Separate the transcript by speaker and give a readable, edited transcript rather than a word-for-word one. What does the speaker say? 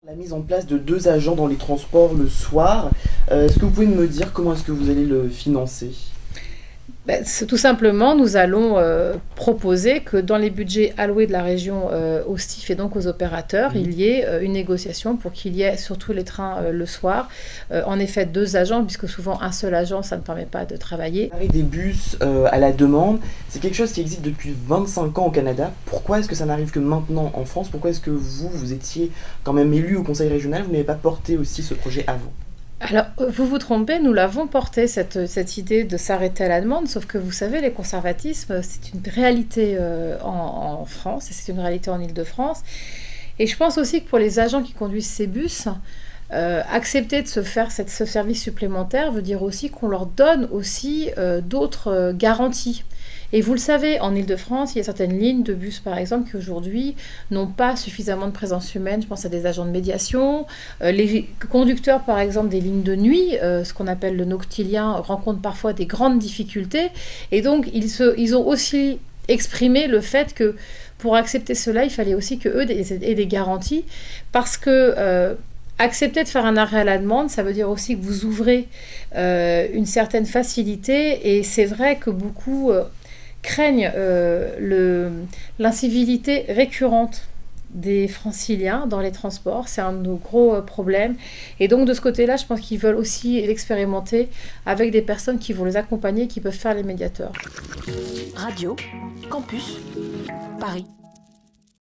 Speaker 1: La mise en place de 2 agents dans les transports le soir, est-ce que vous pouvez me dire comment est-ce que vous allez le financer?
Speaker 2: C'est tout simplement, nous allons proposer que dans les budgets alloués de la région au STIF et donc aux opérateurs, il y ait une négociation pour qu'il y ait sur tous les trains le soir, en effet 2 agents, puisque souvent un seul agent, ça ne permet pas de travailler.
Speaker 1: L'arrêt des bus à la demande, c'est quelque chose qui existe depuis 25 ans au Canada. Pourquoi est-ce que ça n'arrive que maintenant en France? Pourquoi est-ce que vous étiez quand même élu au conseil régional, vous n'avez pas porté aussi ce projet avant?
Speaker 2: Alors, vous vous trompez, nous l'avons porté, cette idée de s'arrêter à la demande, sauf que vous savez, les conservatismes, c'est une réalité en France, et c'est une réalité en Île-de-France. Et je pense aussi que pour les agents qui conduisent ces bus, accepter de se faire ce service supplémentaire veut dire aussi qu'on leur donne aussi d'autres garanties. Et vous le savez, en Île-de-France, il y a certaines lignes de bus, par exemple, qui aujourd'hui n'ont pas suffisamment de présence humaine. Je pense à des agents de médiation. Les conducteurs, par exemple, des lignes de nuit, ce qu'on appelle le noctilien, rencontrent parfois des grandes difficultés. Et donc, ils ont aussi exprimé le fait que pour accepter cela, il fallait aussi qu'eux aient des garanties, parce que accepter de faire un arrêt à la demande, ça veut dire aussi que vous ouvrez une certaine facilité, et c'est vrai que beaucoup craignent l'incivilité récurrente des franciliens dans les transports. C'est un de nos gros problèmes. Et donc de ce côté-là, je pense qu'ils veulent aussi l'expérimenter avec des personnes qui vont les accompagner, qui peuvent faire les médiateurs.
Speaker 3: Radio Campus Paris.